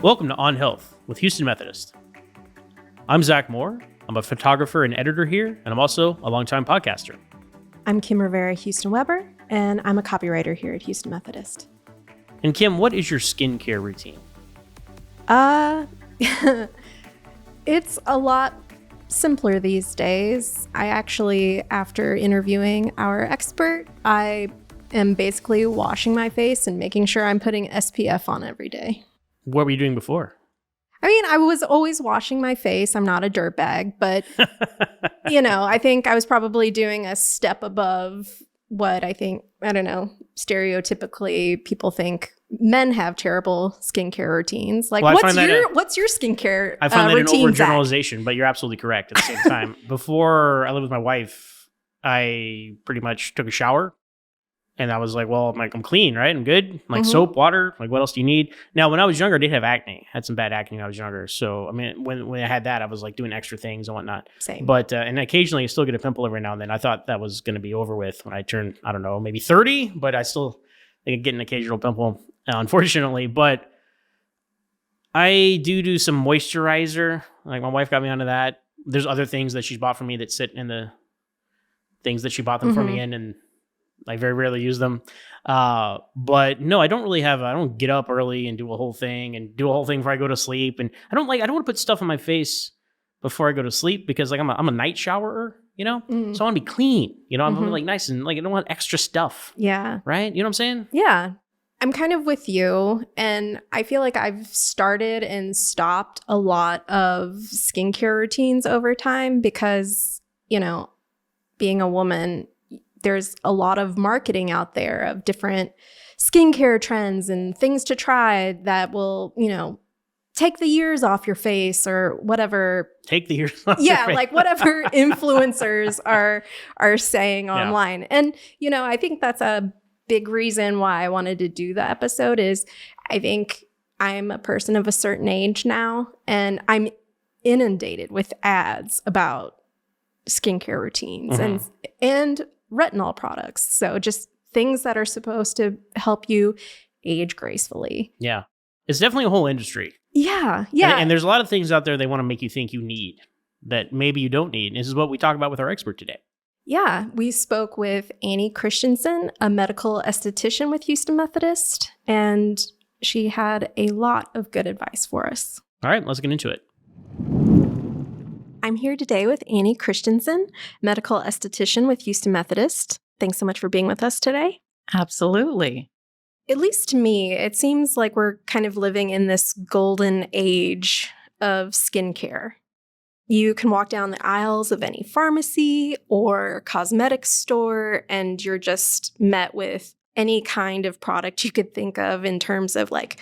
Welcome to On Health with Houston Methodist. I'm Zach Moore. I'm a photographer and editor here, and I'm also a longtime podcaster. I'm Kim Rivera, Huston-Weber, and I'm a copywriter here at Houston Methodist. And Kim, what is your skincare routine? It's a lot simpler these days. I actually, after interviewing our expert, I am basically washing my face and making sure I'm putting SPF on every day. What were you doing before? I mean, I was always washing my face. I'm not a dirtbag, but, I think I was probably doing a step above what stereotypically people think men have terrible skincare routines. Like, Well, what's your skincare I find that an routine, Zach? overgeneralization, but you're absolutely correct at the same time. Before I lived with my wife, I pretty much took a shower. And I was like, well, I'm clean, right? I'm good. Soap, water. Like, what else do you need? Now, when I was younger, I did have acne. I had some bad acne when I was younger. So, I mean, when I had that, I was like doing extra things and whatnot. Same. But, and occasionally I still get a pimple every now and then. I thought that was going to be over with when I turned, I don't know, maybe 30, but I still get an occasional pimple, unfortunately. But I do some moisturizer. Like, my wife got me onto that. There's other things that she's bought for me that sit in the things that she bought them for me in, and I very rarely use them. But no, I don't get up early and do a whole thing before I go to sleep. And I don't want to put stuff on my face before I go to sleep because I'm a night showerer, So I want to be clean, I want to be nice and I don't want extra stuff. Yeah. Right. You know what I'm saying? Yeah. I'm kind of with you. And I feel like I've started and stopped a lot of skincare routines over time because, being a woman, there's a lot of marketing out there of different skincare trends and things to try that will, take the years off your face or whatever. Take the years off your face. Like whatever influencers are saying online. And, I think that's a big reason why I wanted to do the episode is I think I'm a person of a certain age now and I'm inundated with ads about skincare routines and retinol products. So just things that are supposed to help you age gracefully. Yeah. It's definitely a whole industry. Yeah. Yeah. And there's a lot of things out there they want to make you think you need that maybe you don't need. And this is what we talk about with our expert today. Yeah. We spoke with Annie Christenson, a medical esthetician with Houston Methodist, and she had a lot of good advice for us. All right, let's get into it. I'm here today with Annie Christenson, medical esthetician with Houston Methodist. Thanks so much for being with us today. Absolutely. At least to me, it seems like we're kind of living in this golden age of skincare. You can walk down the aisles of any pharmacy or cosmetics store, and you're just met with any kind of product you could think of in terms of like,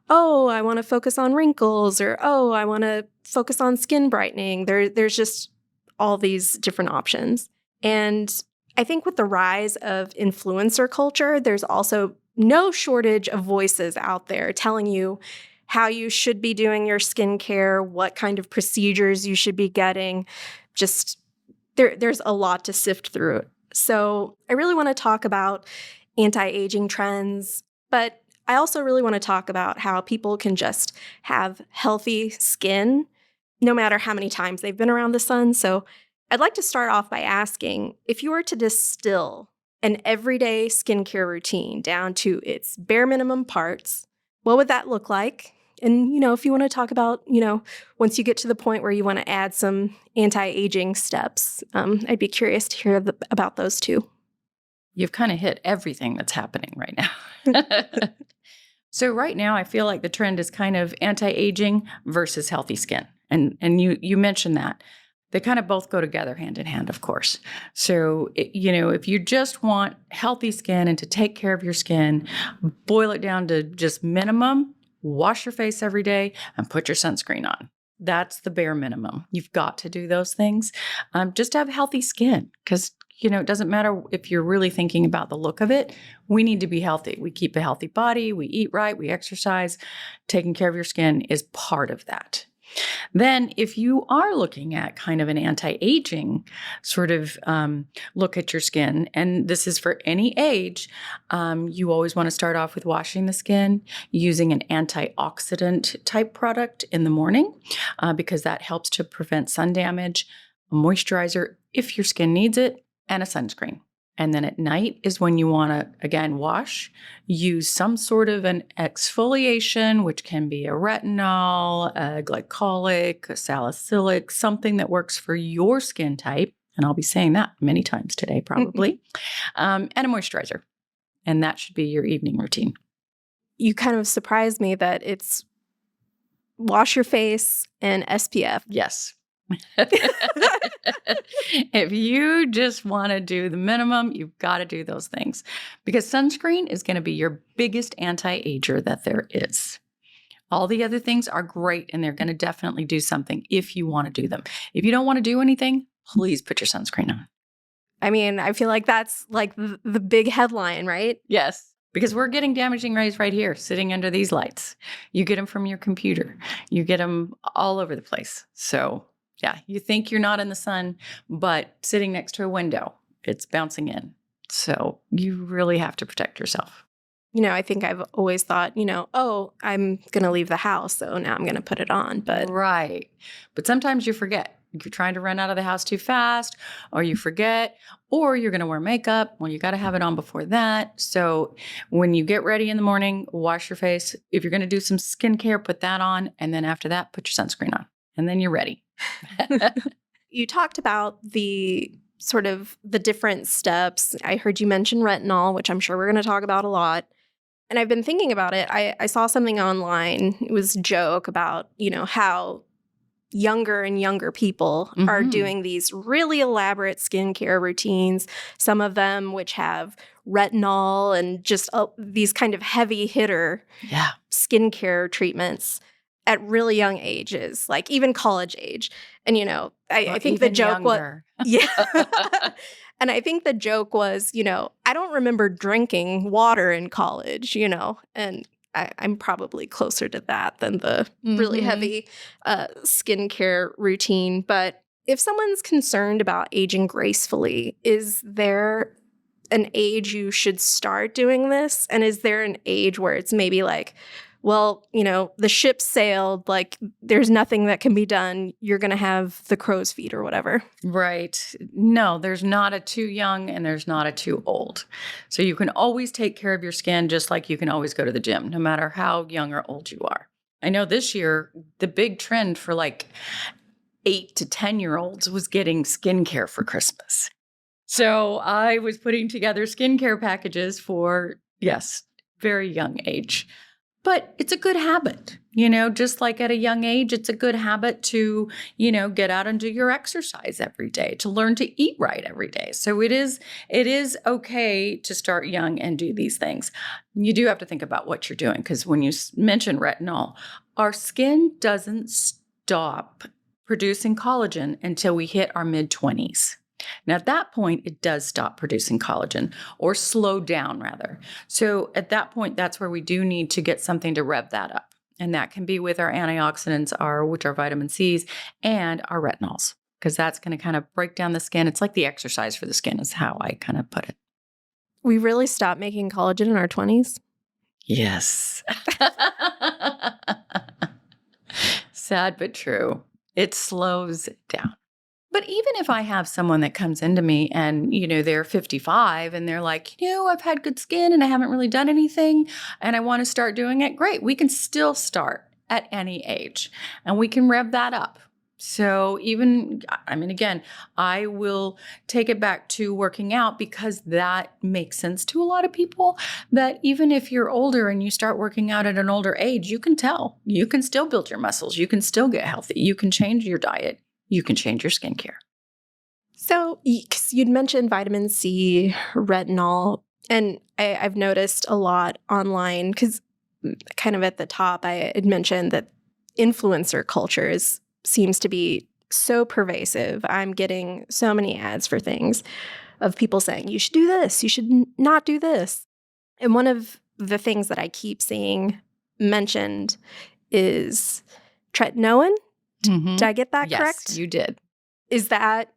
oh, I want to focus on wrinkles, or oh, I want to focus on skin brightening. There's just all these different options. And I think with the rise of influencer culture, there's also no shortage of voices out there telling you how you should be doing your skincare, what kind of procedures you should be getting. Just there's a lot to sift through. So I really want to talk about anti-aging trends, but I also really want to talk about how people can just have healthy skin no matter how many times they've been around the sun. So I'd like to start off by asking, if you were to distill an everyday skincare routine down to its bare minimum parts, what would that look like? And, if you want to talk about, once you get to the point where you want to add some anti-aging steps, I'd be curious to hear about those too. You've kind of hit everything that's happening right now. So right now, I feel like the trend is kind of anti-aging versus healthy skin. And you mentioned that. They kind of both go together hand in hand, of course. So, if you just want healthy skin and to take care of your skin, boil it down to just minimum, wash your face every day and put your sunscreen on. That's the bare minimum. You've got to do those things just to have healthy skin because, it doesn't matter if you're really thinking about the look of it. We need to be healthy. We keep a healthy body. We eat right. We exercise. Taking care of your skin is part of that. Then if you are looking at kind of an anti-aging sort of look at your skin, and this is for any age, you always want to start off with washing the skin using an antioxidant type product in the morning because that helps to prevent sun damage, a moisturizer if your skin needs it, and a sunscreen. And then at night is when you want to, again, wash, use some sort of an exfoliation, which can be a retinol, a glycolic, a salicylic, something that works for your skin type. And I'll be saying that many times today, probably, and a moisturizer. And that should be your evening routine. You kind of surprised me that it's wash your face and SPF. Yes. If you just want to do the minimum, you've got to do those things because sunscreen is going to be your biggest anti-ager that there is. All the other things are great and they're going to definitely do something if you want to do them. If you don't want to do anything, please put your sunscreen on. I mean, I feel like that's like the big headline, right? Yes. Because we're getting damaging rays right here, sitting under these lights. You get them from your computer. You get them all over the place. So yeah, you think you're not in the sun, but sitting next to a window, it's bouncing in. So you really have to protect yourself. You know, I think I've always thought, oh, I'm going to leave the house, so now I'm going to put it on. But right. But sometimes you forget. You're trying to run out of the house too fast, or you forget, or you're going to wear makeup. Well, you got to have it on before that. So when you get ready in the morning, wash your face. If you're going to do some skincare, put that on. And then after that, put your sunscreen on. And then you're ready. You talked about the sort of the different steps. I heard you mention retinol, which I'm sure we're going to talk about a lot. And I've been thinking about it. I saw something online. It was a joke about, how younger and younger people are doing these really elaborate skincare routines, some of them which have retinol and just these kind of heavy hitter skincare treatments at really young ages, like even college age. And, I think the joke was, and I think the joke was, I don't remember drinking water in college, and I'm probably closer to that than the really heavy skincare routine. But if someone's concerned about aging gracefully, is there an age you should start doing this? And is there an age where it's maybe like, well, the ship sailed, like there's nothing that can be done. You're going to have the crow's feet or whatever. Right. No, there's not a too young and there's not a too old. So you can always take care of your skin just like you can always go to the gym, no matter how young or old you are. I know this year, the big trend for like 8 to 10-year-olds was getting skincare for Christmas. So I was putting together skincare packages for, yes, very young age. But it's a good habit, just like at a young age, it's a good habit to, get out and do your exercise every day, to learn to eat right every day. So it is okay to start young and do these things. You do have to think about what you're doing because when you mention retinol, our skin doesn't stop producing collagen until we hit our mid-20s. Now, at that point, it does stop producing collagen or slow down, rather. So at that point, that's where we do need to get something to rev that up. And that can be with our antioxidants, which are vitamin C's, and our retinols, because that's going to kind of break down the skin. It's like the exercise for the skin is how I kind of put it. We really stopped making collagen in our 20s? Yes. Sad but true. It slows down. But even if I have someone that comes into me and, they're 55 and they're like, I've had good skin and I haven't really done anything and I want to start doing it, great. We can still start at any age and we can rev that up. So again, I will take it back to working out because that makes sense to a lot of people that even if you're older and you start working out at an older age, you can tell. You can still build your muscles. You can still get healthy. You can change your diet. You can change your skincare. So you'd mentioned vitamin C, retinol, and I've noticed a lot online because kind of at the top, I had mentioned that influencer culture seems to be so pervasive. I'm getting so many ads for things of people saying, you should do this, you should not do this. And one of the things that I keep seeing mentioned is tretinoin. Did I get that correct? Yes, you did. Is that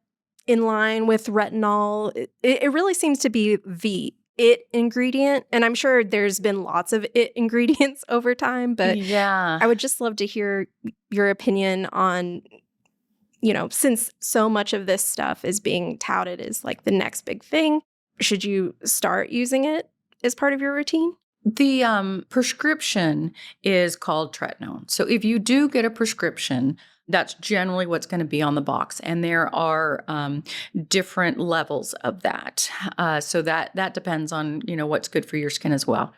in line with retinol? It really seems to be the it ingredient. And I'm sure there's been lots of it ingredients over time, but yeah, I would just love to hear your opinion on, since so much of this stuff is being touted as like the next big thing, should you start using it as part of your routine? the prescription is called Tretinoin. So if you do get a prescription, that's generally what's going to be on the box, and there are different levels of that. So that depends on what's good for your skin as well.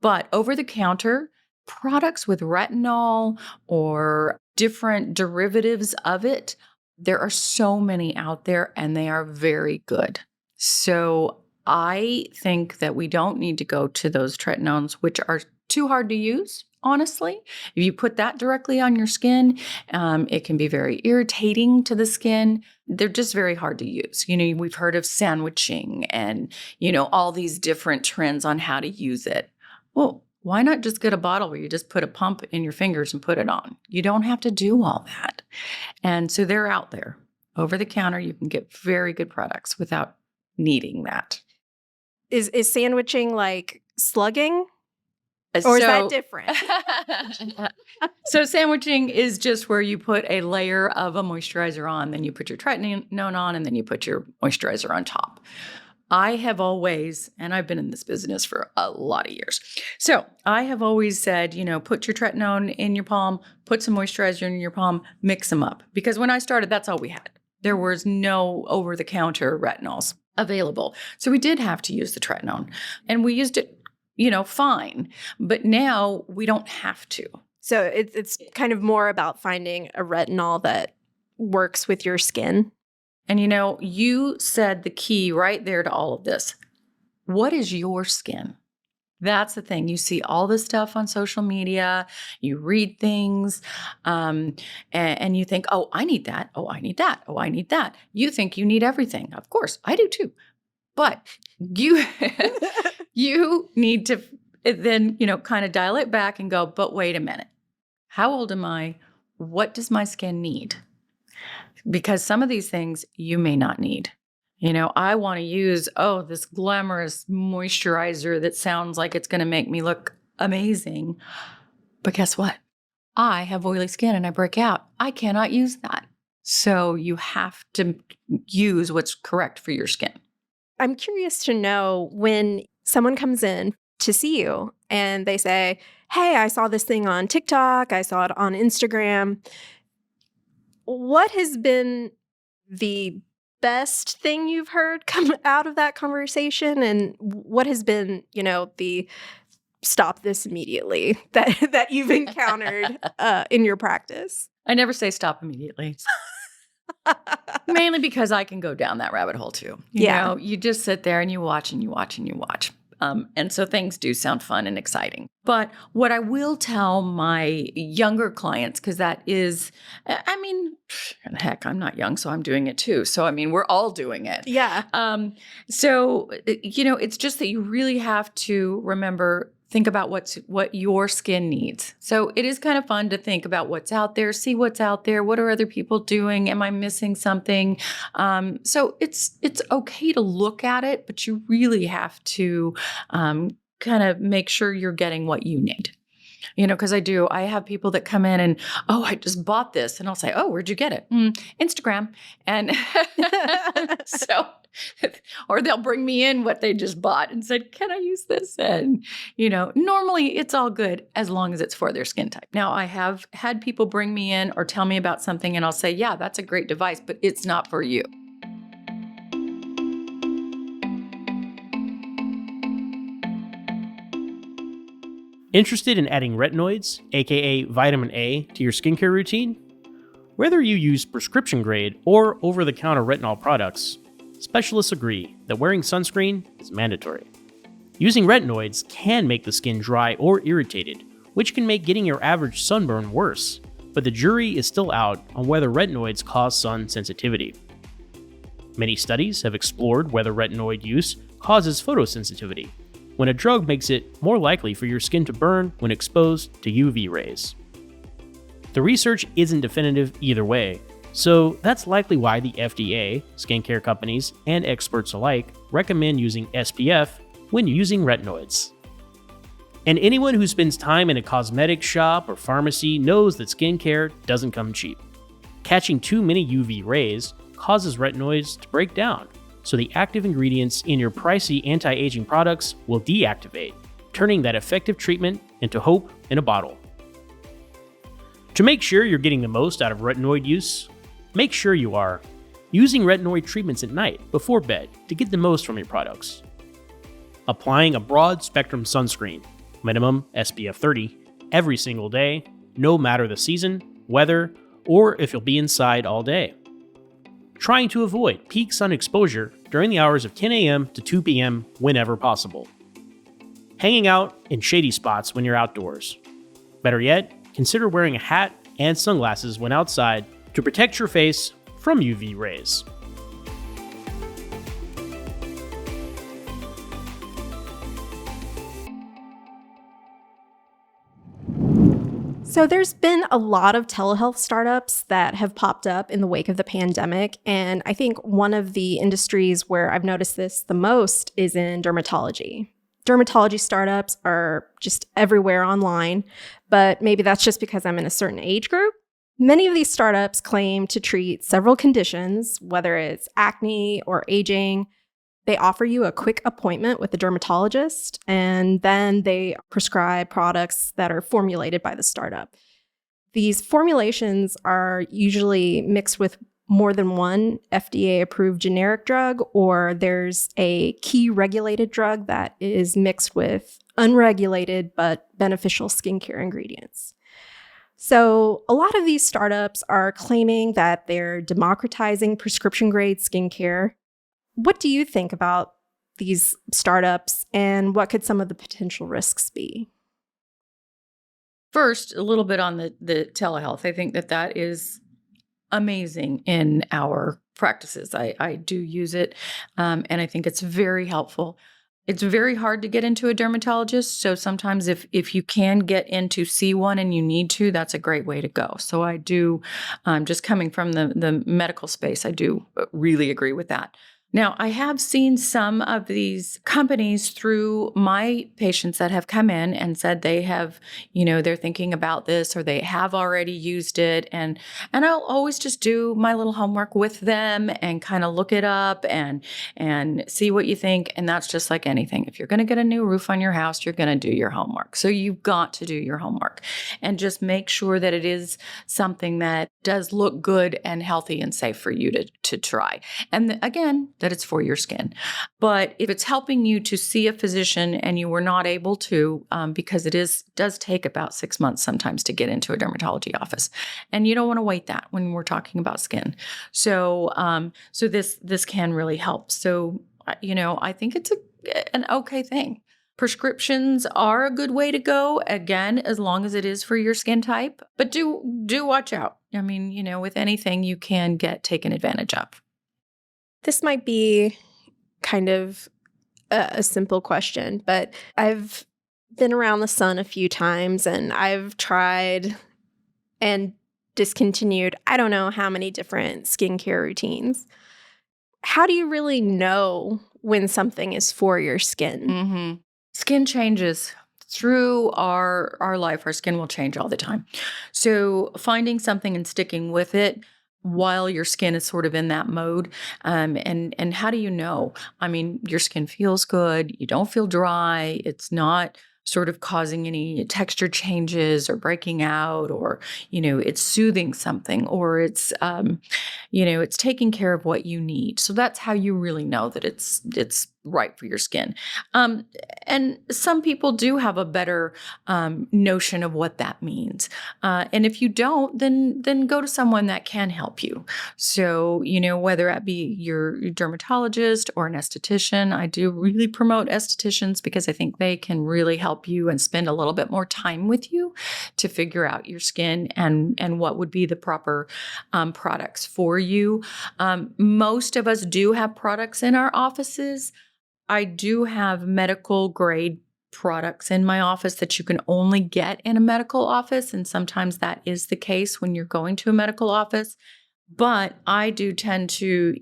But over the counter products with retinol or different derivatives of it, there are so many out there, and they are very good. So I think that we don't need to go to those tretinoins, which are too hard to use. Honestly, if you put that directly on your skin, it can be very irritating to the skin. They're just very hard to use. We've heard of sandwiching and, all these different trends on how to use it. Well, why not just get a bottle where you just put a pump in your fingers and put it on? You don't have to do all that. And so they're out there. Over the counter, you can get very good products without needing that. Is sandwiching like slugging? Or is that different? So sandwiching is just where you put a layer of a moisturizer on, then you put your tretinoin on, and then you put your moisturizer on top. I have always, and I've been in this business for a lot of years, so I have always said, put your tretinoin in your palm, put some moisturizer in your palm, mix them up. Because when I started, that's all we had. There was no over-the-counter retinols available. So we did have to use the tretinoin, and we used it fine. But now we don't have to. So it's kind of more about finding a retinol that works with your skin. And you said the key right there to all of this. What is your skin? That's the thing. You see all this stuff on social media, you read things, and you think, oh, I need that. Oh, I need that. Oh, I need that. You think you need everything. Of course, I do too. But you you need to then, kind of dial it back and go, but wait a minute. How old am I? What does my skin need? Because some of these things you may not need. I want to use, this glamorous moisturizer that sounds like it's going to make me look amazing. But guess what? I have oily skin and I break out. I cannot use that. So you have to use what's correct for your skin. I'm curious to know when someone comes in to see you and they say, hey, I saw this thing on TikTok, I saw it on Instagram. What has been the best thing you've heard come out of that conversation? And what has been, the stop this immediately that you've encountered in your practice? I never say stop immediately. Mainly because I can go down that rabbit hole too. You just sit there and you watch and you watch and you watch. And so things do sound fun and exciting. But what I will tell my younger clients, because that is, heck, I'm not young, so I'm doing it too. So, we're all doing it. Yeah. So, it's just that you really have to think about what your skin needs. So it is kind of fun to think about what's out there, see what's out there. What are other people doing? Am I missing something? So it's okay to look at it, but you really have to kind of make sure you're getting what you need. Because I have people that come in and, I just bought this. And I'll say, where'd you get it? Instagram. And so, or they'll bring me in what they just bought and said, can I use this? And, normally it's all good as long as it's for their skin type. Now, I have had people bring me in or tell me about something and I'll say, yeah, that's a great device, but it's not for you. Interested in adding retinoids, aka vitamin A, to your skincare routine? Whether you use prescription grade or over-the-counter retinol products, specialists agree that wearing sunscreen is mandatory. Using retinoids can make the skin dry or irritated, which can make getting your average sunburn worse, but the jury is still out on whether retinoids cause sun sensitivity. Many studies have explored whether retinoid use causes photosensitivity, when a drug makes it more likely for your skin to burn when exposed to UV rays. The research isn't definitive either way, so that's likely why the FDA, skincare companies, and experts alike recommend using SPF when using retinoids. And anyone who spends time in a cosmetic shop or pharmacy knows that skincare doesn't come cheap. Catching too many UV rays causes retinoids to break down, so the active ingredients in your pricey anti-aging products will deactivate, turning that effective treatment into hope in a bottle. To make sure you're getting the most out of retinoid use, make sure you are using retinoid treatments at night before bed to get the most from your products. Applying a broad spectrum sunscreen, minimum SPF 30, every single day, no matter the season, weather, or if you'll be inside all day. Trying to avoid peak sun exposure during the hours of 10 a.m. to 2 p.m. whenever possible. Hanging out in shady spots when you're outdoors. Better yet, consider wearing a hat and sunglasses when outside to protect your face from UV rays. So there's been a lot of telehealth startups that have popped up in the wake of the pandemic. And I think one of the industries where I've noticed this the most is in dermatology. Dermatology startups are just everywhere online, but maybe that's just because I'm in a certain age group. Many of these startups claim to treat several conditions, whether it's acne or aging. They offer you a quick appointment with a dermatologist, and then they prescribe products that are formulated by the startup. These formulations are usually mixed with more than one FDA-approved generic drug, or there's a key regulated drug that is mixed with unregulated but beneficial skincare ingredients. So a lot of these startups are claiming that they're democratizing prescription-grade skincare. What do you think about these startups, and what could some of the potential risks be? First, a little bit on the telehealth. I think that is amazing in our practices. I do use it, and I think it's very helpful. It's very hard to get into a dermatologist, so sometimes if you can get in to see one and you need to, that's a great way to go. So I do, just coming from the medical space, I do really agree with that. Now, I have seen some of these companies through my patients that have come in and said they have, they're thinking about this or they have already used it. And I'll always just do my little homework with them and kind of look it up and see what you think. And that's just like anything. If you're going to get a new roof on your house, you're going to do your homework. So you've got to do your homework and just make sure that it is something that does look good and healthy and safe for you to try. And again, that it's for your skin. But if it's helping you to see a physician and you were not able to, because it does take about 6 months sometimes to get into a dermatology office, and you don't want to wait that when we're talking about skin. So, this can really help. So, I think it's an okay thing. Prescriptions are a good way to go, again, as long as it is for your skin type. But do watch out. I mean, with anything you can get taken advantage of. This might be kind of a simple question, but I've been around the sun a few times and I've tried and discontinued I don't know how many different skincare routines. How do you really know when something is for your skin? Mm-hmm. Skin changes. Through our life, our skin will change all the time. So finding something and sticking with it while your skin is sort of in that mode. And how do you know? I mean, your skin feels good. You don't feel dry. It's not sort of causing any texture changes or breaking out, or, it's soothing something, or it's, it's taking care of what you need. So that's how you really know that it's right for your skin. And some people do have a better notion of what that means. And if you don't, then go to someone that can help you. So, whether that be your dermatologist or an esthetician, I do really promote estheticians because I think they can really help you and spend a little bit more time with you to figure out your skin and what would be the proper products for you. Most of us do have products in our offices. I do have medical grade products in my office that you can only get in a medical office. And sometimes that is the case when you're going to a medical office. But I do tend to,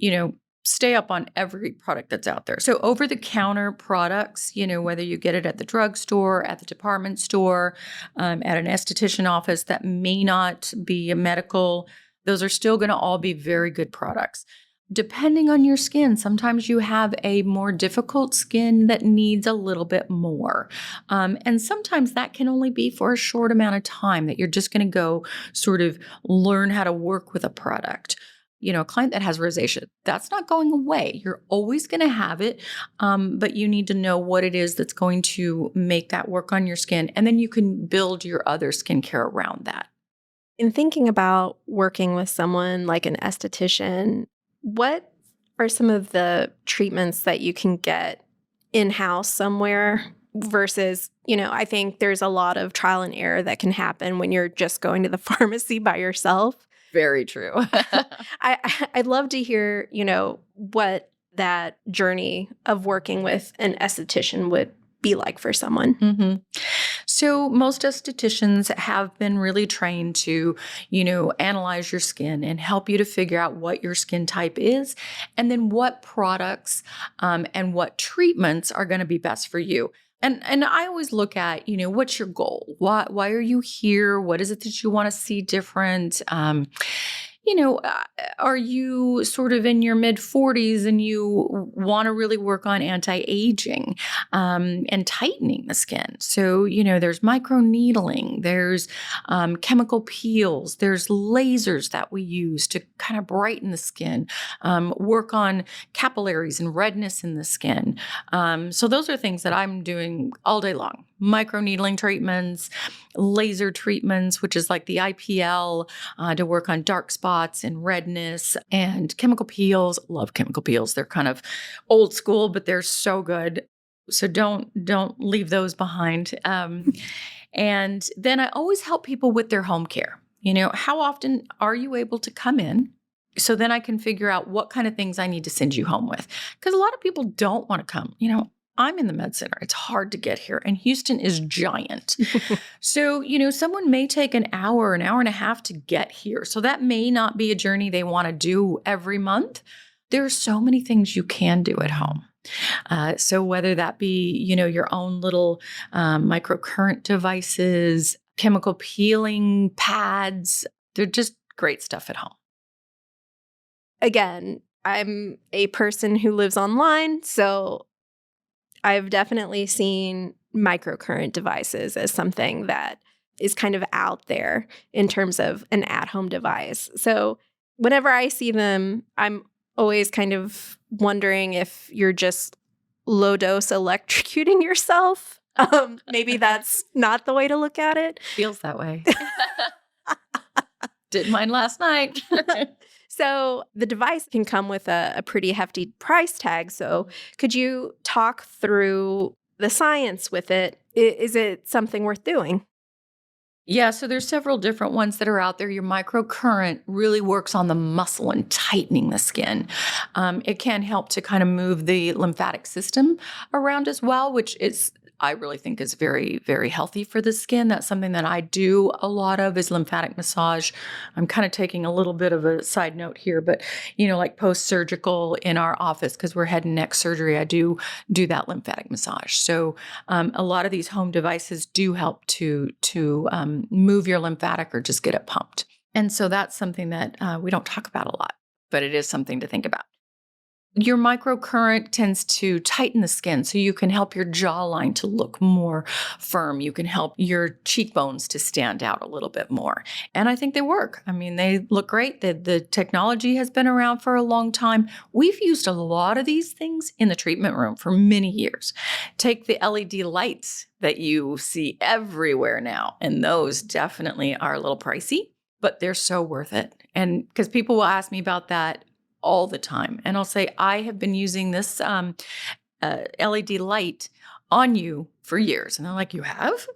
stay up on every product that's out there. So over-the-counter products, whether you get it at the drugstore, at the department store, at an esthetician office that may not be a medical, those are still going to all be very good products. Depending on your skin, sometimes you have a more difficult skin that needs a little bit more. And sometimes that can only be for a short amount of time that you're just going to go sort of learn how to work with a product. A client that has rosacea, that's not going away. You're always going to have it, but you need to know what it is that's going to make that work on your skin. And then you can build your other skincare around that. In thinking about working with someone like an esthetician, what are some of the treatments that you can get in-house somewhere versus, I think there's a lot of trial and error that can happen when you're just going to the pharmacy by yourself. Very true. I'd love to hear, what that journey of working with an esthetician would be like for someone. Mm-hmm. So most estheticians have been really trained to, analyze your skin and help you to figure out what your skin type is, and then what products and what treatments are going to be best for you. And I always look at, what's your goal? Why are you here? What is it that you want to see different? Are you sort of in your mid-40s and you want to really work on anti-aging and tightening the skin? So, there's microneedling, there's chemical peels, there's lasers that we use to kind of brighten the skin, work on capillaries and redness in the skin. So those are things that I'm doing all day long. Microneedling treatments, laser treatments, which is like the IPL to work on dark spots and redness, and chemical peels. Love chemical peels. They're kind of old school, but they're so good. So don't leave those behind. And then I always help people with their home care. How often are you able to come in? So then I can figure out what kind of things I need to send you home with. Because a lot of people don't want to come. I'm in the med center. It's hard to get here. And Houston is giant. So, someone may take an hour and a half to get here. So that may not be a journey they want to do every month. There are so many things you can do at home. So whether that be, your own little microcurrent devices, chemical peeling pads, they're just great stuff at home. Again, I'm a person who lives online, so I've definitely seen microcurrent devices as something that is kind of out there in terms of an at-home device. So whenever I see them, I'm always kind of wondering if you're just low-dose electrocuting yourself. Maybe that's not the way to look at it. Feels that way. Did mine last night. So the device can come with a pretty hefty price tag. So could you talk through the science with it? Is it something worth doing? Yeah, so there's several different ones that are out there. Your microcurrent really works on the muscle and tightening the skin. It can help to kind of move the lymphatic system around as well, which I really think is very, very healthy for the skin. That's something that I do a lot of is lymphatic massage. I'm kind of taking a little bit of a side note here, but like post-surgical in our office, because we're head and neck surgery, I do that lymphatic massage. So a lot of these home devices do help to move your lymphatic or just get it pumped. And so that's something that we don't talk about a lot, but it is something to think about. Your microcurrent tends to tighten the skin so you can help your jawline to look more firm. You can help your cheekbones to stand out a little bit more. And I think they work. I mean, they look great. The technology has been around for a long time. We've used a lot of these things in the treatment room for many years. Take the LED lights that you see everywhere now, and those definitely are a little pricey, but they're so worth it. And because people will ask me about that all the time. And I'll say, I have been using this LED light on you for years. And they're like, you have?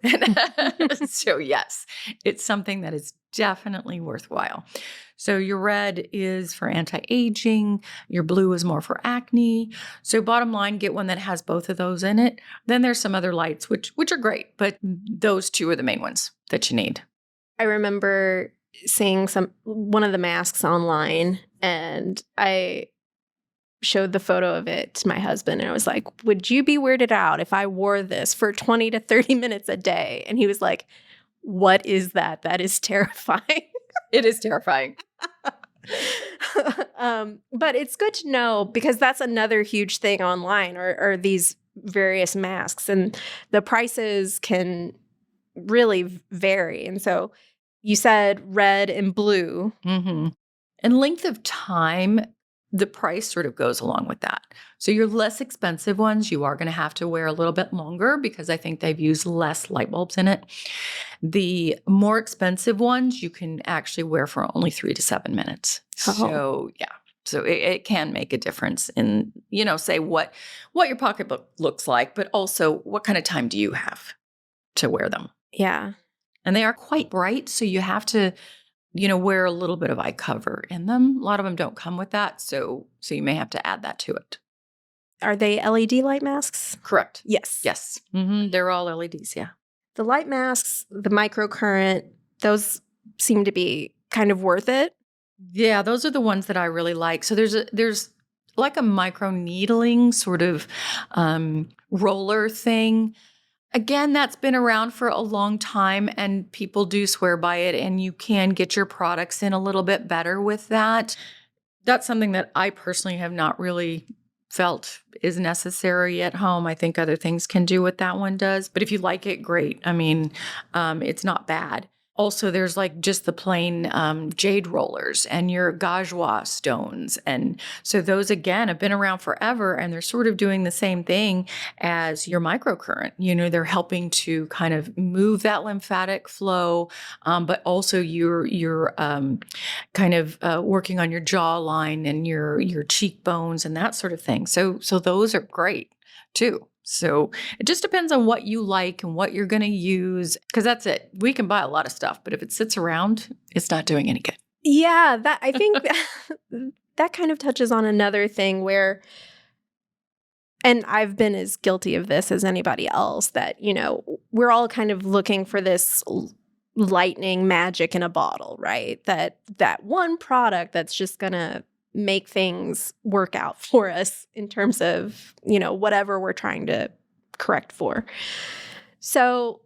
So yes, it's something that is definitely worthwhile. So your red is for anti-aging, your blue is more for acne. So bottom line, get one that has both of those in it. Then there's some other lights, which are great, but those two are the main ones that you need. I remember seeing one of the masks online, and I showed the photo of it to my husband, and I was like, would you be weirded out if I wore this for 20 to 30 minutes a day? And he was like, what is that? That is terrifying. It is terrifying. But it's good to know, because that's another huge thing online are these various masks, and the prices can really vary. And so you said red and blue. Mm-hmm. And length of time, the price sort of goes along with that. So your less expensive ones, you are going to have to wear a little bit longer because I think they've used less light bulbs in it. The more expensive ones, you can actually wear for only 3 to 7 minutes. Oh. So yeah. So it can make a difference in, say what your pocketbook looks like, but also what kind of time do you have to wear them? Yeah. And they are quite bright, so you have to, wear a little bit of eye cover in them. A lot of them don't come with that, so you may have to add that to it. Are they LED light masks? Correct. Yes. Yes. Mm-hmm. They're all LEDs, yeah. The light masks, the microcurrent, those seem to be kind of worth it. Yeah, those are the ones that I really like. So there's like a microneedling sort of roller thing. Again, that's been around for a long time and people do swear by it, and you can get your products in a little bit better with that. That's something that I personally have not really felt is necessary at home. I think other things can do what that one does. But if you like it, great. I mean, it's not bad. Also, there's like just the plain jade rollers and your gagua stones. And so those, again, have been around forever, and they're sort of doing the same thing as your microcurrent. They're helping to kind of move that lymphatic flow, but also you're kind of working on your jawline and your cheekbones and that sort of thing. So those are great too. So it just depends on what you like and what you're going to use, because that's it. We can buy a lot of stuff, but if it sits around, it's not doing any good. Yeah, I think that kind of touches on another thing where, and I've been as guilty of this as anybody else, that, we're all kind of looking for this lightning magic in a bottle, right? That one product that's just going to make things work out for us in terms of, whatever we're trying to correct for. So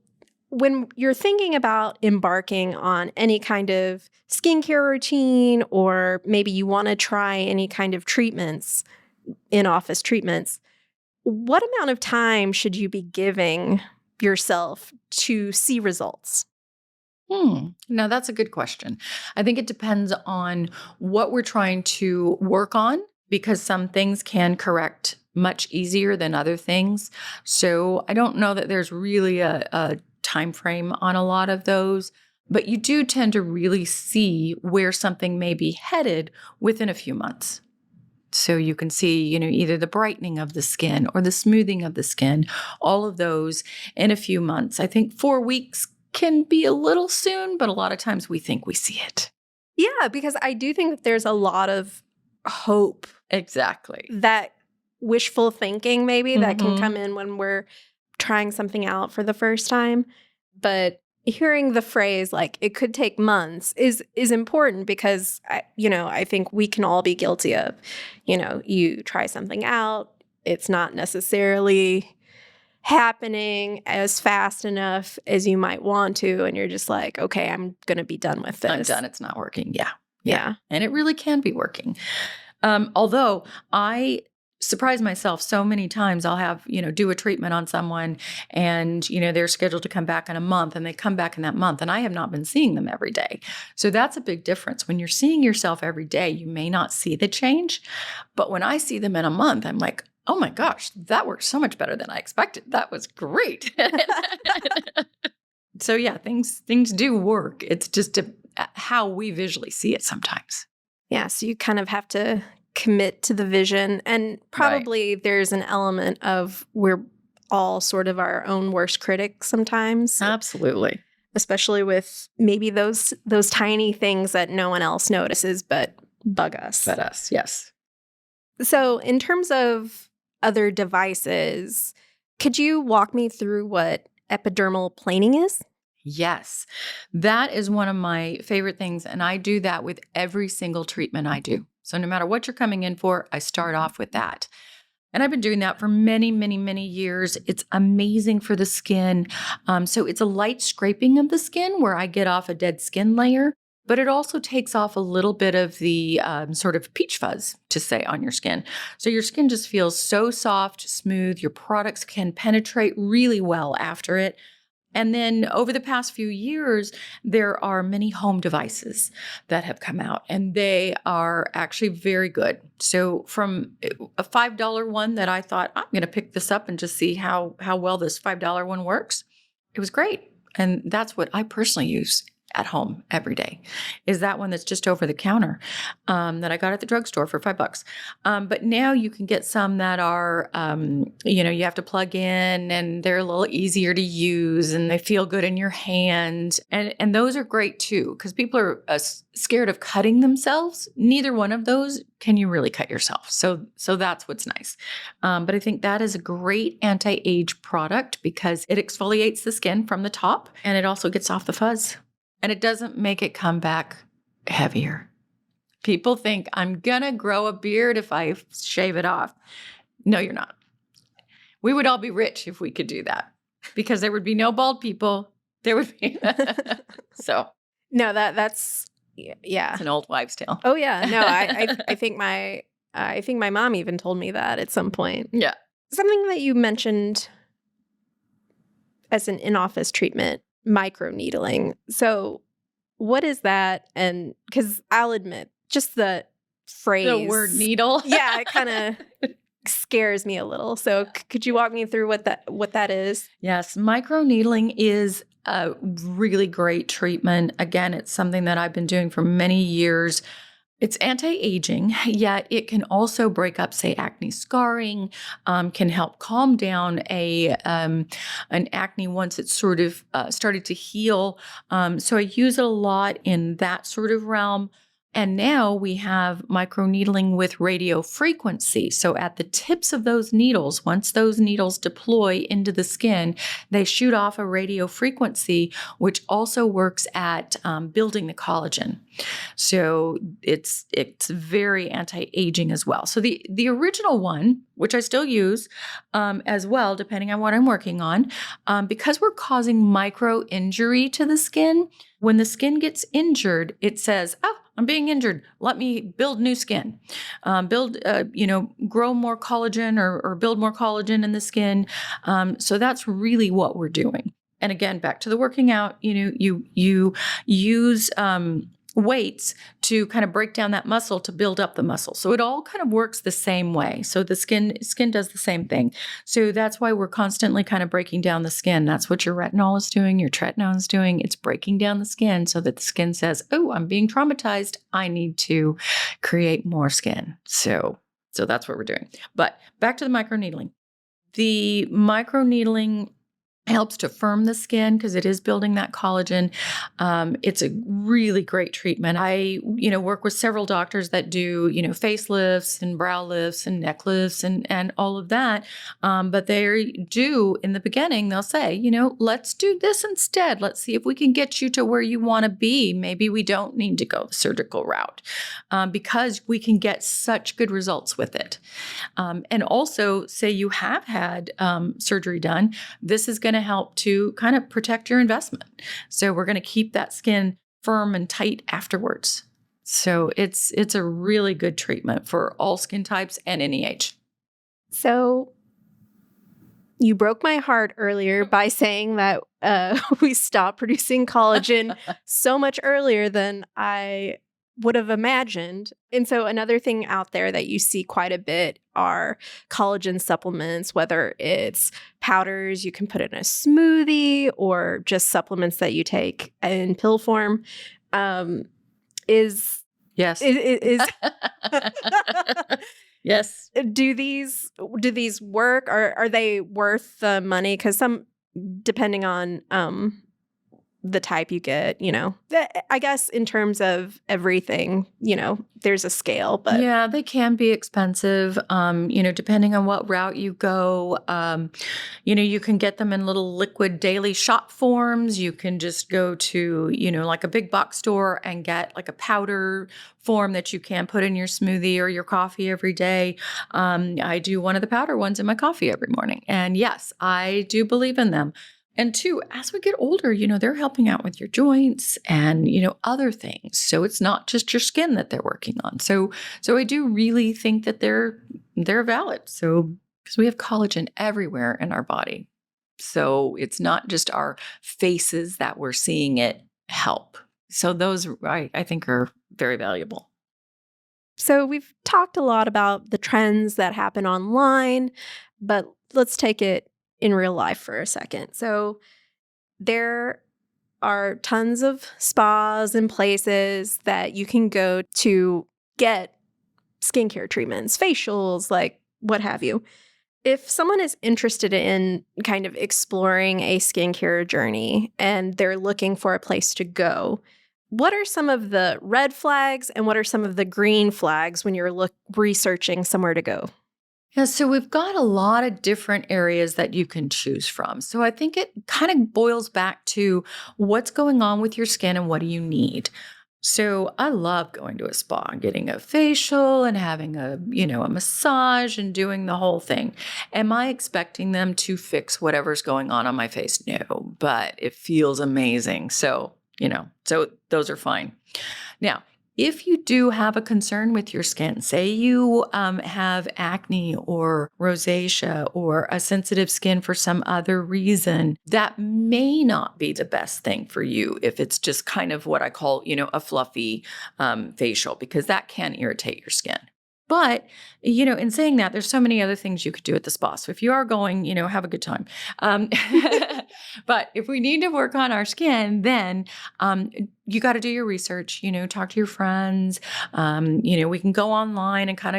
when you're thinking about embarking on any kind of skincare routine, or maybe you want to try any kind of treatments, in-office treatments, what amount of time should you be giving yourself to see results? Now, that's a good question. I think it depends on what we're trying to work on, because some things can correct much easier than other things. So I don't know that there's really a time frame on a lot of those, but you do tend to really see where something may be headed within a few months. So you can see, either the brightening of the skin or the smoothing of the skin, all of those in a few months. I think 4 weeks can be a little soon, but a lot of times we think we see it. Yeah, because I do think that there's a lot of hope. Exactly. That wishful thinking maybe that can come in when we're trying something out for the first time. But hearing the phrase like it could take months is important, because I think we can all be guilty of, you try something out, it's not necessarily happening as fast enough as you might want to, and you're just like, okay, I'm gonna be done with this. I'm done. It's not working. Yeah. And it really can be working. Although I surprise myself so many times. I'll have, do a treatment on someone, and, they're scheduled to come back in a month, and they come back in that month, and I have not been seeing them every day. So that's a big difference. When you're seeing yourself every day, you may not see the change, but when I see them in a month, I'm like, oh my gosh, that worked so much better than I expected. That was great. So yeah, things do work. It's just how we visually see it sometimes. Yeah, so you kind of have to commit to the vision. And probably there's an element of we're all sort of our own worst critic sometimes. Absolutely. Especially with maybe those tiny things that no one else notices but bug us. But us, yes. So in terms of other devices, could you walk me through what epidermal planing is? Yes, that is one of my favorite things. And I do that with every single treatment I do. So no matter what you're coming in for, I start off with that. And I've been doing that for many, many, many years. It's amazing for the skin. So it's a light scraping of the skin where I get off a dead skin layer, but it also takes off a little bit of the sort of peach fuzz, to say, on your skin. So your skin just feels so soft, smooth. Your products can penetrate really well after it. And then over the past few years, there are many home devices that have come out, and they are actually very good. So from a $5 one that I thought, I'm going to pick this up and just see how well this $5 one works, it was great. And that's what I personally use at home every day, is that one that's just over the counter that I got at the drugstore for $5. But now you can get some that are, you have to plug in and they're a little easier to use and they feel good in your hand. And those are great too, because people are scared of cutting themselves. Neither one of those can you really cut yourself. So that's what's nice. But I think that is a great anti-age product because it exfoliates the skin from the top and it also gets off the fuzz. And it doesn't make it come back heavier. People think I'm going to grow a beard if I shave it off. No, you're not. We would all be rich if we could do that because there would be no bald people. There would be. So. No, that's, yeah. It's an old wives' tale. Oh, yeah. No, I think my mom even told me that at some point. Yeah. Something that you mentioned as an in-office treatment, microneedling. So what is that? And because I'll admit, just the phrase. The word needle. Yeah, it kind of scares me a little. So could you walk me through what that is? Yes, microneedling is a really great treatment. Again, it's something that I've been doing for many years. It's anti-aging, yet it can also break up, say, acne scarring, can help calm down an acne once it's sort of started to heal. So I use it a lot in that sort of realm. And now we have microneedling with radio frequency. So at the tips of those needles, once those needles deploy into the skin, they shoot off a radio frequency, which also works at building the collagen. So it's very anti-aging as well. So the original one, which I still use as well, depending on what I'm working on, because we're causing micro injury to the skin, when the skin gets injured, it says, oh, I'm being injured. Let me build new skin, grow more collagen or build more collagen in the skin. So that's really what we're doing. And again, back to the working out, you use weights to kind of break down that muscle to build up the muscle. So it all kind of works the same way. So the skin does the same thing. So that's why we're constantly kind of breaking down the skin. That's what your retinol is doing, your tretinoin is doing. It's breaking down the skin so that the skin says, oh, I'm being traumatized. I need to create more skin. So that's what we're doing. But back to the microneedling. The microneedling helps to firm the skin because it is building that collagen. It's a really great treatment. I, work with several doctors that do, facelifts and brow lifts and neck lifts and all of that. But they do, in the beginning, they'll say, let's do this instead. Let's see if we can get you to where you want to be. Maybe we don't need to go the surgical route because we can get such good results with it. And also, say you have had surgery done, this is going to help to kind of protect your investment. So we're going to keep that skin firm and tight afterwards. So it's a really good treatment for all skin types and any age. So you broke my heart earlier by saying that we stopped producing collagen so much earlier than I would have imagined. And so another thing out there that you see quite a bit are collagen supplements, whether it's powders you can put in a smoothie or just supplements that you take in pill form. Yes. Is Yes. do these work? Are they worth the money? Because some, depending on the type you get, I guess in terms of everything, there's a scale, but Yeah, they can be expensive, depending on what route you go. You can get them in little liquid daily shot forms. You can just go to, like a big box store and get like a powder form that you can put in your smoothie or your coffee every day. I do one of the powder ones in my coffee every morning. And yes, I do believe in them. And two, as we get older, they're helping out with your joints and, other things. So it's not just your skin that they're working on. So I do really think that they're valid. So because we have collagen everywhere in our body. So it's not just our faces that we're seeing it help. So those I think are very valuable. So we've talked a lot about the trends that happen online, but let's take it in real life for a second. So there are tons of spas and places that you can go to get skincare treatments, facials, like what have you. If someone is interested in kind of exploring a skincare journey and they're looking for a place to go, what are some of the red flags and what are some of the green flags when you're researching somewhere to go? Yeah, so we've got a lot of different areas that you can choose from. So I think it kind of boils back to what's going on with your skin and what do you need. So I love going to a spa and getting a facial and having a massage and doing the whole thing. Am I expecting them to fix whatever's going on my face? No, but it feels amazing. So, so those are fine. Now, if you do have a concern with your skin, say you have acne or rosacea or a sensitive skin for some other reason, that may not be the best thing for you if it's just kind of what I call, a fluffy facial, because that can irritate your skin. But, in saying that, there's so many other things you could do at the spa. So if you are going, have a good time. But if we need to work on our skin, then you got to do your research, talk to your friends. We can go online and kind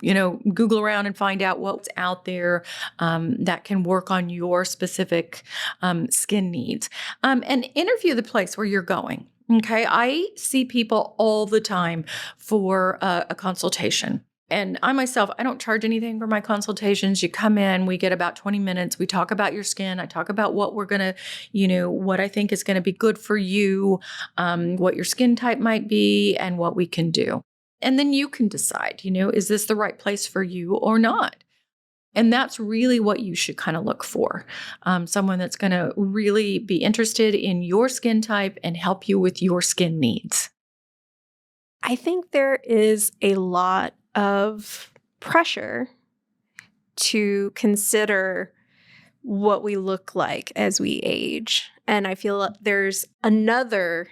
of, Google around and find out what's out there that can work on your specific skin needs. And interview the place where you're going. Okay, I see people all the time for a consultation. And I myself, I don't charge anything for my consultations. You come in, we get about 20 minutes. We talk about your skin. I talk about what we're going to, what I think is going to be good for you, what your skin type might be, and what we can do. And then you can decide, is this the right place for you or not? And that's really what you should kind of look for. Someone that's going to really be interested in your skin type and help you with your skin needs. I think there is a lot of pressure to consider what we look like as we age. And I feel there's another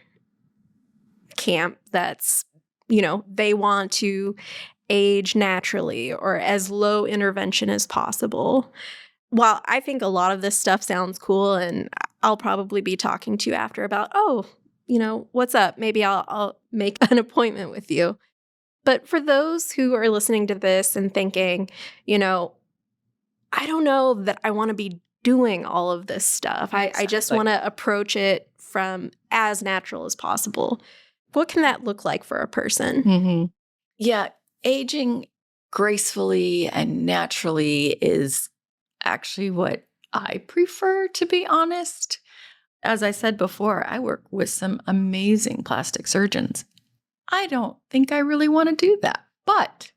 camp that's, they want to age naturally or as low intervention as possible. While I think a lot of this stuff sounds cool, and I'll probably be talking to you after about, what's up? Maybe I'll make an appointment with you. But for those who are listening to this and thinking, I don't know that I want to be doing all of this stuff. I just want to approach it from as natural as possible. What can that look like for a person? Mm-hmm. Yeah. Aging gracefully and naturally is actually what I prefer, to be honest. As I said before, I work with some amazing plastic surgeons. I don't think I really want to do that. But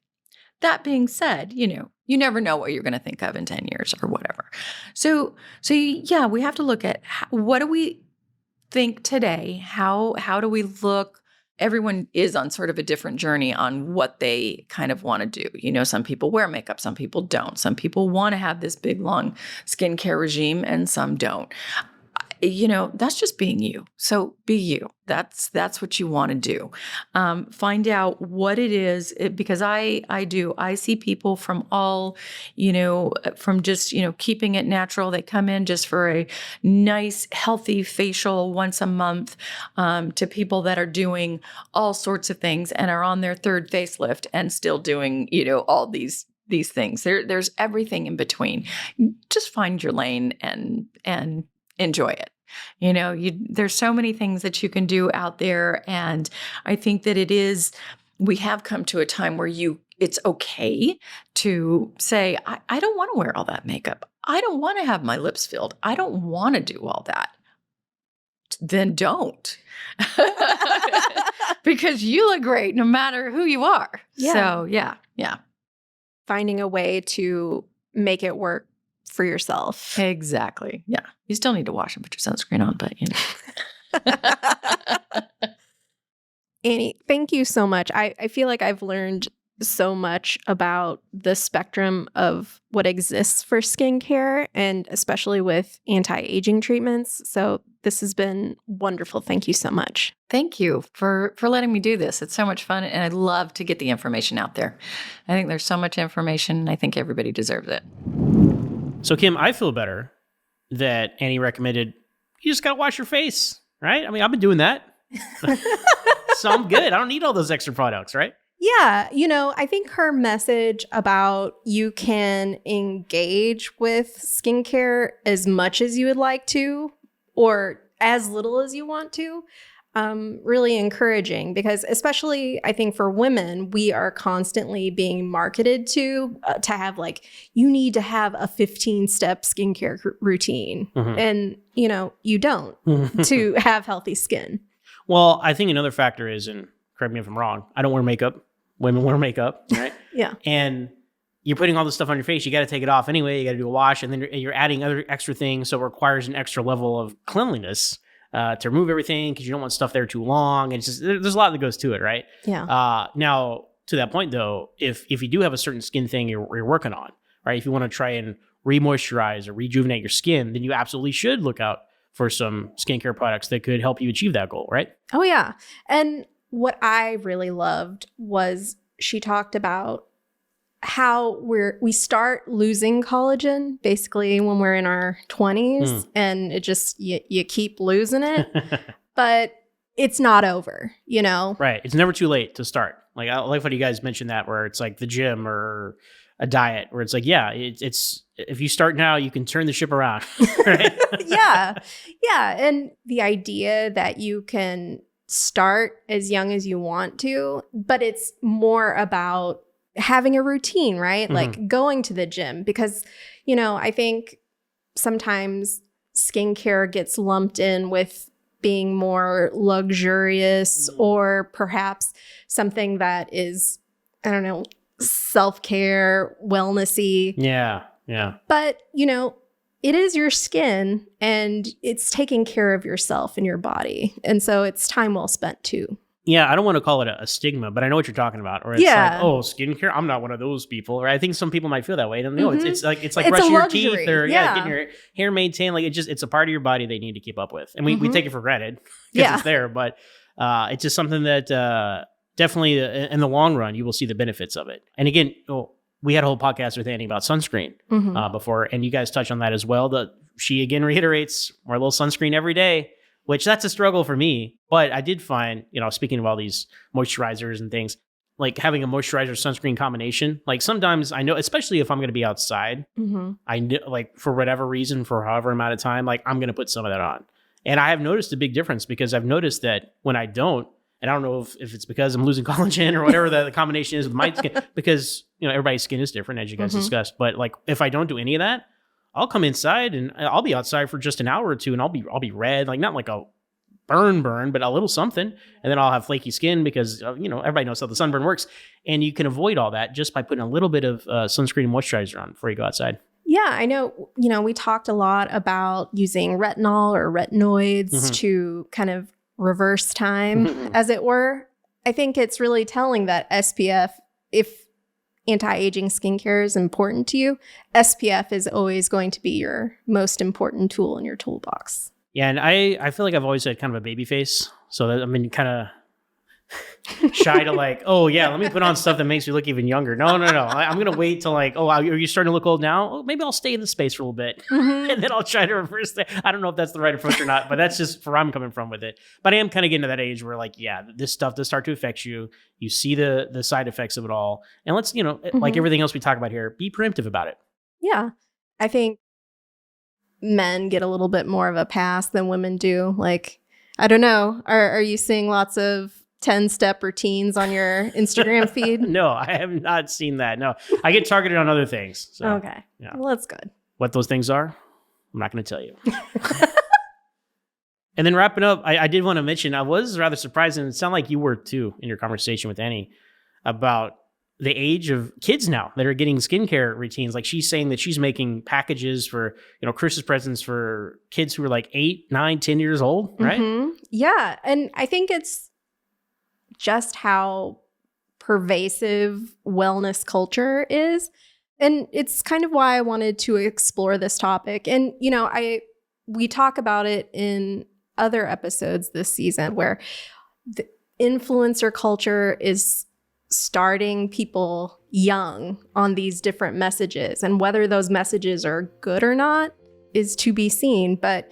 that being said, you never know what you're going to think of in 10 years or whatever. So yeah, we have to look at what do we think today? How do we look? Everyone is on sort of a different journey on what they kind of want to do. Some people wear makeup, some people don't. Some people want to have this big, long skincare regime, and some don't. that's just being you. So be you. That's what you want to do. Find out what it is, because I see people from all, from just, keeping it natural. They come in just for a nice, healthy facial once a month, to people that are doing all sorts of things and are on their third facelift and still doing, all these things. There's everything in between. Just find your lane and enjoy it. There's so many things that you can do out there. And I think that we have come to a time where it's okay to say, I don't want to wear all that makeup. I don't want to have my lips filled. I don't want to do all that. Then don't. Because you look great no matter who you are. Yeah. So yeah. Finding a way to make it work for yourself. Exactly. Yeah. You still need to wash and put your sunscreen on, but Annie, thank you so much. I feel like I've learned so much about the spectrum of what exists for skincare, and especially with anti-aging treatments. So this has been wonderful. Thank you so much. Thank you for letting me do this. It's so much fun, and I love to get the information out there. I think there's so much information, and I think everybody deserves it. So, Kim, I feel better that Annie recommended you just got to wash your face, right? I mean, I've been doing that. So I'm good. I don't need all those extra products, right? Yeah. I think her message about you can engage with skincare as much as you would like to, or as little as you want to, really encouraging, because especially I think for women, we are constantly being marketed to have you need to have a 15-step skincare routine. Mm-hmm. And, you don't to have healthy skin. Well, I think another factor is, and correct me if I'm wrong, I don't wear makeup. Women wear makeup, right? Yeah. And you're putting all this stuff on your face. You got to take it off anyway. You got to do a wash, and then you're adding other extra things. So it requires an extra level of cleanliness to remove everything, because you don't want stuff there too long. And it's just, there's a lot that goes to it, right? Yeah. Now, to that point though, if you do have a certain skin thing you're working on, right? If you want to try and re-moisturize or rejuvenate your skin, then you absolutely should look out for some skincare products that could help you achieve that goal, right? Oh, yeah. And what I really loved was she talked about how we start losing collagen basically when we're in our 20s, and it just, you keep losing it, but it's not over, Right. It's never too late to start. Like, I like what you guys mentioned that, where it's like the gym or a diet, where it's like, yeah, it's if you start now, you can turn the ship around. Right? Yeah. And the idea that you can start as young as you want to, but it's more about having a routine, right? Like going to the gym, because, I think sometimes skincare gets lumped in with being more luxurious, or perhaps something that is, I don't know, self-care, wellnessy. Yeah. But, it is your skin, and it's taking care of yourself and your body. And so it's time well spent too. Yeah, I don't want to call it a stigma, but I know what you're talking about. Or it's like, oh, skincare, I'm not one of those people. Or I think some people might feel that way. And no, it's like brushing your teeth, or getting your hair maintained. Like, it's a part of your body they need to keep up with. And we take it for granted because it's there. But it's just something that definitely in the long run, you will see the benefits of it. And again, we had a whole podcast with Annie about sunscreen before, and you guys touched on that as well. She again reiterates, wear a little sunscreen every day, which that's a struggle for me. But I did find, speaking of all these moisturizers and things, like having a moisturizer sunscreen combination, like sometimes I know, especially if I'm going to be outside, I know, like for whatever reason, for however amount of time, like I'm going to put some of that on. And I have noticed a big difference, because I've noticed that when I don't, and I don't know if it's because I'm losing collagen or whatever the combination is with my skin, because, everybody's skin is different, as you guys discussed. But like, if I don't do any of that, I'll come inside and I'll be outside for just an hour or two, and I'll be red, like not like a burn, but a little something. And then I'll have flaky skin because, everybody knows how the sunburn works. And you can avoid all that just by putting a little bit of sunscreen and moisturizer on before you go outside. Yeah, I know, we talked a lot about using retinol or retinoids to kind of reverse time, as it were. I think it's really telling that SPF, if anti-aging skincare is important to you, SPF is always going to be your most important tool in your toolbox. Yeah, and I feel like I've always had kind of a baby face, so that, I mean, kind of shy to like, oh yeah, let me put on stuff that makes me look even younger. No. I'm gonna wait till like, oh, are you starting to look old now? Oh, maybe I'll stay in the space for a little bit, and then I'll try to reverse that. I don't know if that's the right approach or not, but that's just where I'm coming from with it. But I am kind of getting to that age where like, yeah, this stuff does start to affect you. You see the side effects of it all, and let's, like everything else we talk about here, be preemptive about it. Yeah, I think men get a little bit more of a pass than women do. Like, I don't know, are you seeing lots of 10-step routines on your Instagram feed? No, I have not seen that. No, I get targeted on other things. So, okay. Yeah. Well, that's good. What those things are, I'm not going to tell you. And then wrapping up, I did want to mention, I was rather surprised, and it sounded like you were too in your conversation with Annie about the age of kids now that are getting skincare routines. Like she's saying that she's making packages for, Christmas presents for kids who are like 8, 9, 10 years old, right? Mm-hmm. Yeah. And I think it's just how pervasive wellness culture is. And it's kind of why I wanted to explore this topic. And, we talk about it in other episodes this season where the influencer culture is starting people young on these different messages. And whether those messages are good or not is to be seen. But,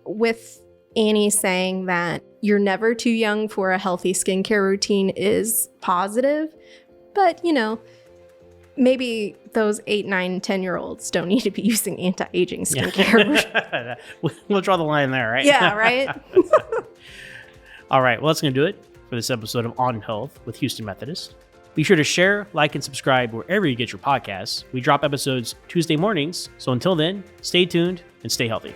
with Annie saying that you're never too young for a healthy skincare routine is positive. But, maybe those 8, 9, 10-year-olds don't need to be using anti-aging skincare. Yeah. We'll draw the line there, right? Yeah, right? All right. Well, that's going to do it for this episode of On Health with Houston Methodist. Be sure to share, like, and subscribe wherever you get your podcasts. We drop episodes Tuesday mornings. So until then, stay tuned and stay healthy.